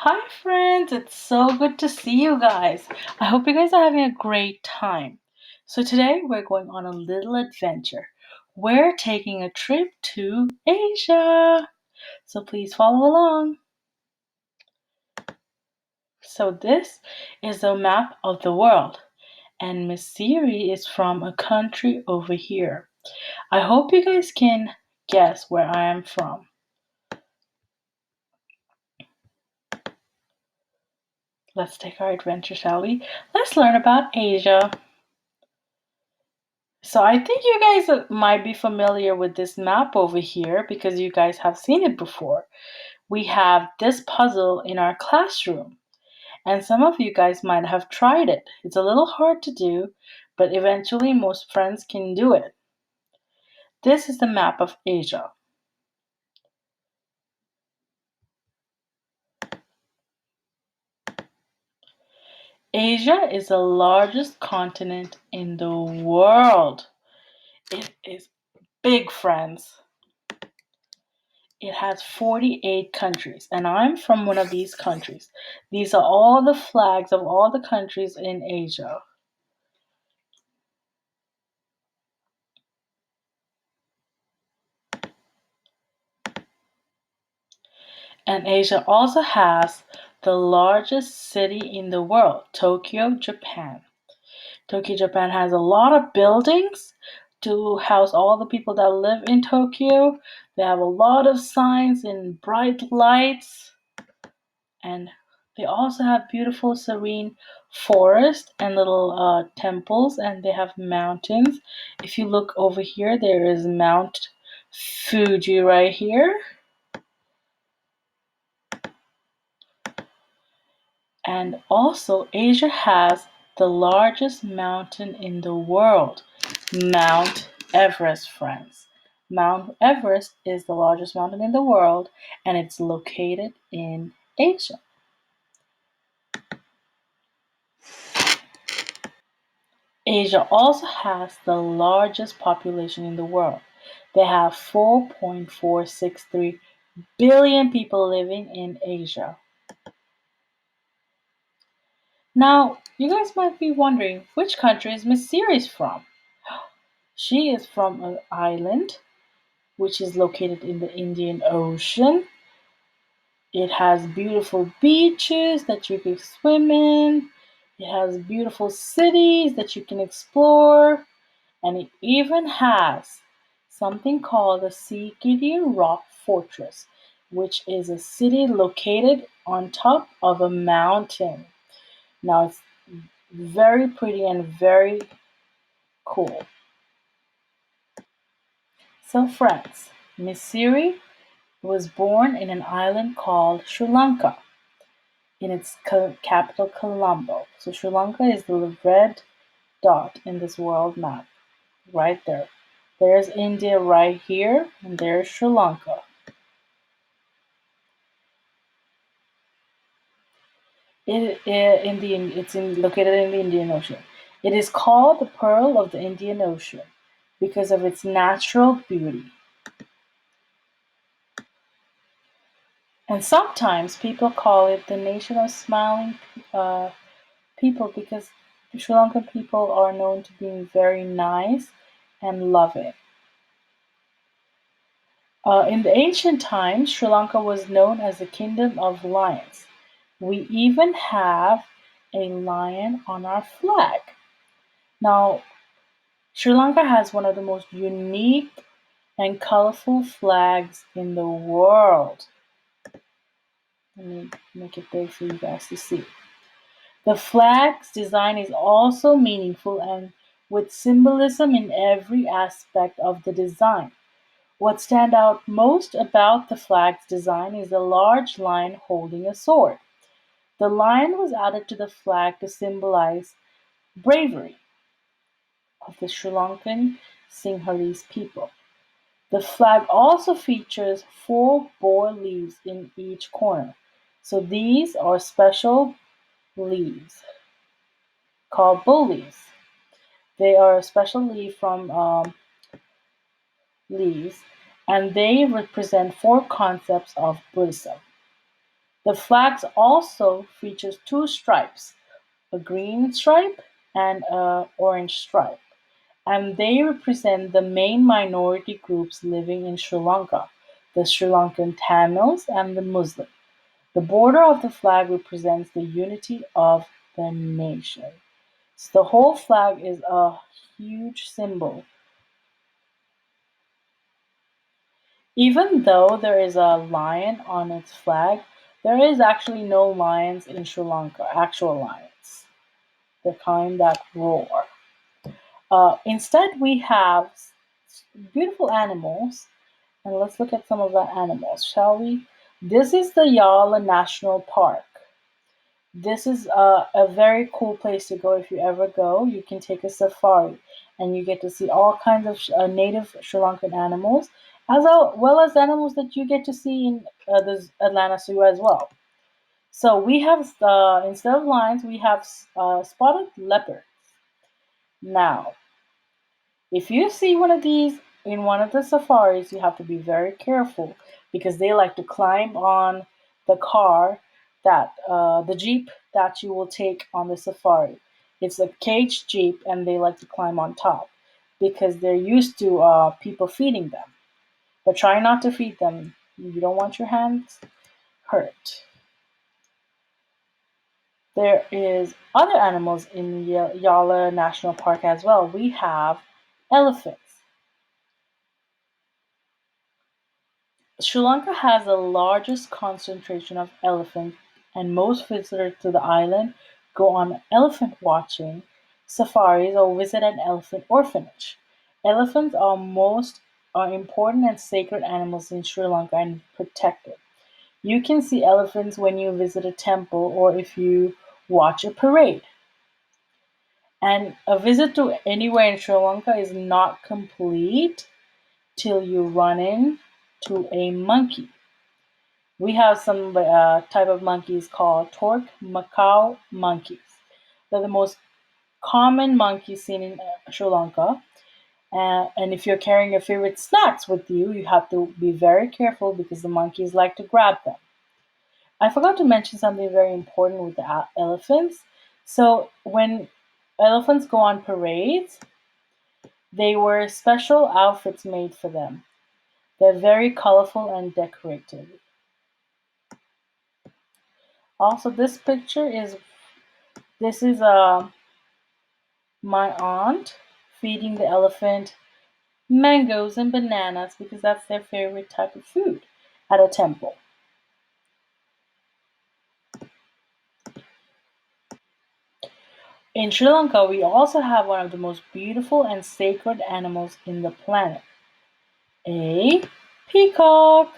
Hi, friends. It's so good to see you guys. I hope you guys are having a great time. So, today we're going on a little adventure. We're taking a trip to Asia. So, please follow along. So, this is a map of the world, and Miss Sayuri is from a country over here. I hope you guys can guess where I am from. Let's take our adventure, shall we? Let's learn about Asia. So I think you guys might be familiar with this map over here because you guys have seen it before. We have this puzzle in our classroom, and some of you guys might have tried it. It's a little hard to do, but eventually most friends can do it. This is the map of Asia. Asia is the largest continent in the world. It is big, friends. It has 48 countries, and I'm from one of these countries. These are all the flags of all the countries in Asia. And Asia also has the largest city in the world, Tokyo, Japan. Tokyo, Japan has a lot of buildings to house all the people that live in Tokyo. They have a lot of signs and bright lights. And they also have beautiful, serene forest and little temples, and they have mountains. If you look over here, there is Mount Fuji right here. And also, Asia has the largest mountain in the world, Mount Everest, friends. Mount Everest is the largest mountain in the world, and it's located in Asia. Asia also has the largest population in the world. They have 4.463 billion people living in Asia. Now, you guys might be wondering which country is Miss Series from? She is from an island which is located in the Indian Ocean. It has beautiful beaches that you can swim in. It has beautiful cities that you can explore. And it even has something called the Sikiri Rock Fortress, which is a city located on top of a mountain. Now it's very pretty and very cool. So, friends, Missouri was born in an island called Sri Lanka in its capital Colombo. So, Sri Lanka is the red dot in this world map right there. There's India right here, and there's Sri Lanka. Located in the Indian Ocean. It is called the Pearl of the Indian Ocean because of its natural beauty. And sometimes people call it the nation of smiling uh, people because the Sri Lankan people are known to being very nice and loving. In the ancient times, Sri Lanka was known as the Kingdom of Lions. We even have a lion on our flag. Now, Sri Lanka has one of the most unique and colorful flags in the world. Let me make it big for you guys to see. The flag's design is also meaningful and with symbolism in every aspect of the design. What stands out most about the flag's design is a large lion holding a sword. The lion was added to the flag to symbolize bravery of the Sri Lankan Sinhalese people. The flag also features four boar leaves in each corner. So these are special leaves called bull leaves. They are a special leaf from leaves, and they represent four concepts of Buddhism. The flags also features two stripes, a green stripe and a orange stripe, and they represent the main minority groups living in Sri Lanka, the Sri Lankan Tamils and the Muslim. The border of the flag represents the unity of the nation. So the whole flag is a huge symbol. Even though there is a lion on its flag, there is actually no lions in Sri Lanka, actual lions, the kind that roar. Instead, we have beautiful animals, and let's look at some of the animals, shall we? This is the Yala National Park. This is a very cool place to go if you ever go. You can take a safari and you get to see all kinds of native Sri Lankan animals, as well as animals that you get to see in the Atlanta Zoo as well. So we have, instead of lions, we have spotted leopards. Now, if you see one of these in one of the safaris, you have to be very careful because they like to climb on the car the jeep that you will take on the safari. It's a caged jeep, and they like to climb on top because they're used to people feeding them. But try not to feed them. You don't want your hands hurt. There is other animals in Yala National Park as well. We have elephants. Sri Lanka has the largest concentration of elephants, and most visitors to the island go on elephant watching safaris or visit an elephant orphanage. Elephants are important and sacred animals in Sri Lanka and protected. You can see elephants when you visit a temple or if you watch a parade. And a visit to anywhere in Sri Lanka is not complete till you run into a monkey. We have some type of monkeys called torque Macau monkeys. They're the most common monkeys seen in Sri Lanka. And if you're carrying your favorite snacks with you, you have to be very careful because the monkeys like to grab them. I forgot to mention something very important with the elephants. So when elephants go on parades, they wear special outfits made for them. They're very colorful and decorated. Also, this is my aunt feeding the elephant mangoes and bananas because that's their favorite type of food at a temple. In Sri Lanka, we also have one of the most beautiful and sacred animals in the planet, a peacock.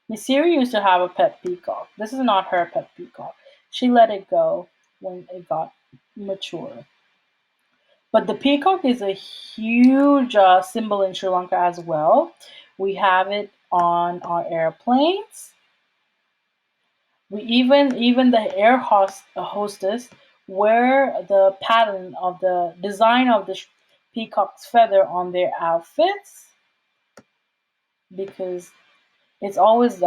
Miss Sayuri used to have a pet peacock. This is not her pet peacock. She let it go when it got mature. But the peacock is a huge symbol in Sri Lanka as well. We have it on our airplanes. We even the hostess wear the pattern of the design of the peacock's feather on their outfits because it's always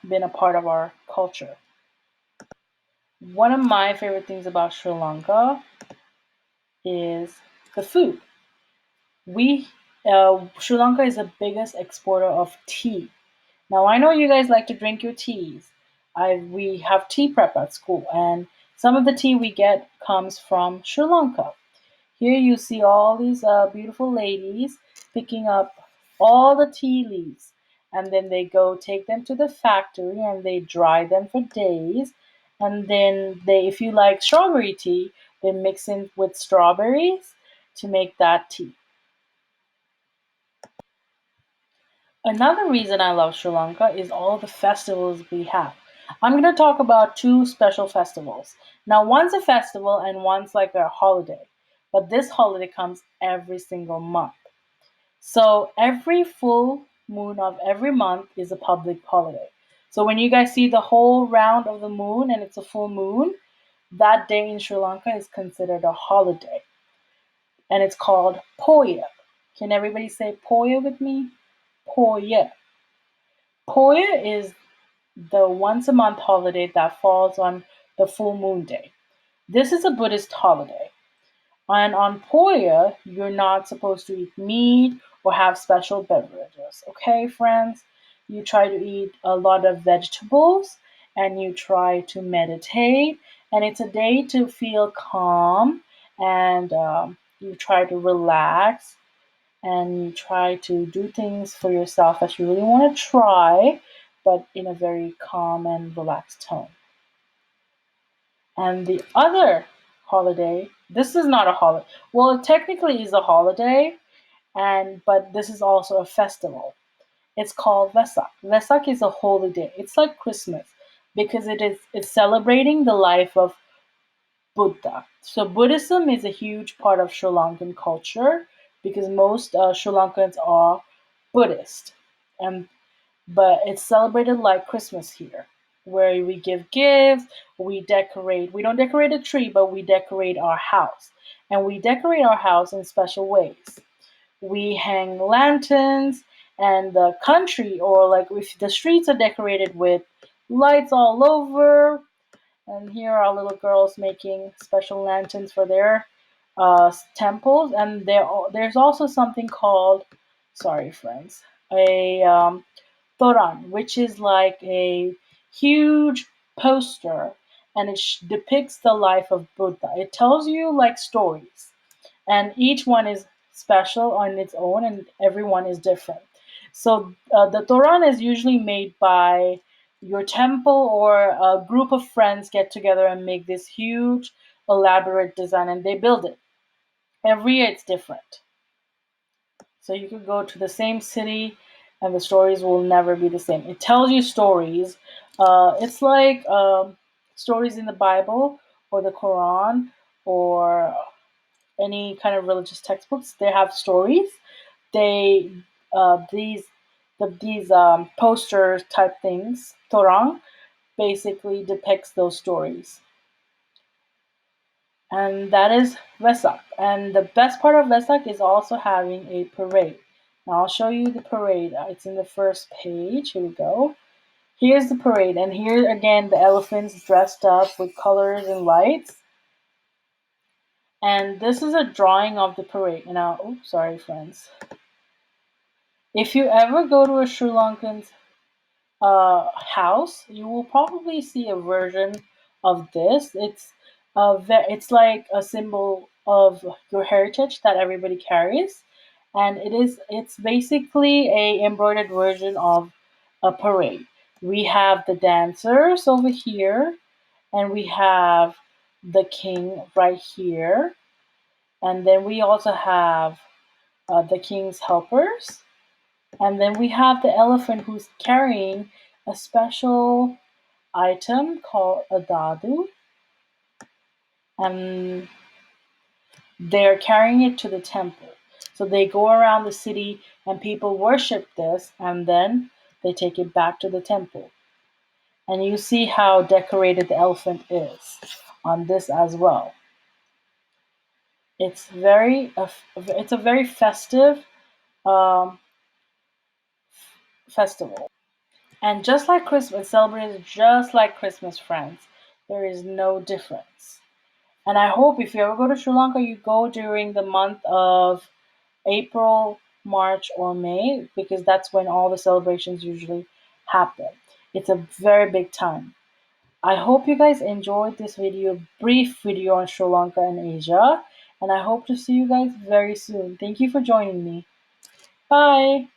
been a part of our culture. One of my favorite things about Sri Lanka is the food. We Sri Lanka is the biggest exporter of tea. Now I know you guys like to drink your teas. We have tea prep at school, and some of the tea we get comes from Sri Lanka. Here you see all these beautiful ladies picking up all the tea leaves, and then they go take them to the factory and they dry them for days. And then if you like strawberry tea, they mix in with strawberries to make that tea. Another reason I love Sri Lanka is all the festivals we have. I'm going to talk about two special festivals. Now, one's a festival and one's like a holiday, but this holiday comes every single month. So, every full moon of every month is a public holiday. So, when you guys see the whole round of the moon and it's a full moon, that day in Sri Lanka is considered a holiday and it's called Poya. Can everybody say Poya with me? Poya. Poya is the once a month holiday that falls on the full moon day. This is a Buddhist holiday. And on Poya, you're not supposed to eat meat or have special beverages. Okay, friends? You try to eat a lot of vegetables and you try to meditate. And it's a day to feel calm and you try to relax and you try to do things for yourself that you really want to try, but in a very calm and relaxed tone. And the other holiday, this is not a holiday. Well, it technically is a holiday, and but this is also a festival. It's called Vesak. Vesak is a holy day. It's like Christmas because it's celebrating the life of Buddha. So Buddhism is a huge part of Sri Lankan culture because most Sri Lankans are Buddhist, and but it's celebrated like Christmas here, where we give gifts, we decorate. We don't decorate a tree, but we decorate our house, and we decorate our house in special ways. We hang lanterns, and the country or like if the streets are decorated with lights all over, and here are little girls making special lanterns for their temples. And there's also something called, sorry friends, a Toran, which is like a huge poster, and it depicts the life of Buddha. It tells you like stories, and each one is special on its own, and everyone is different. So the Toran is usually made by your temple or a group of friends get together and make this huge, elaborate design, and they build it. Every year it's different. So you could go to the same city and the stories will never be the same. It tells you stories. It's like stories in the Bible or the Quran or any kind of religious textbooks. They have stories. They these these poster type things, Torang, basically depicts those stories. And that is Vesak. And the best part of Vesak is also having a parade. Now I'll show you the parade. It's in the first page. Here we go. Here's the parade, and here again the elephants dressed up with colors and lights. And this is a drawing of the parade. Now, oops, sorry, friends. If you ever go to a Sri Lankan house, you will probably see a version of this. It's like a symbol of your heritage that everybody carries, and it's basically a embroidered version of a parade. We have the dancers over here, and we have the king right here, and then we also have the king's helpers, and then we have the elephant who's carrying a special item called a dadu, and they're carrying it to the temple. So they go around the city and people worship this, and then they take it back to the temple. And you see how decorated the elephant is on this as well. It's a very festive um, festival. And just like Christmas, celebrated just like Christmas, friends. There is no difference. And I hope if you ever go to Sri Lanka, you go during the month of April, March, or May, because that's when all the celebrations usually happen. It's a very big time. I hope you guys enjoyed this video, brief video on Sri Lanka and Asia. And I hope to see you guys very soon. Thank you for joining me. Bye.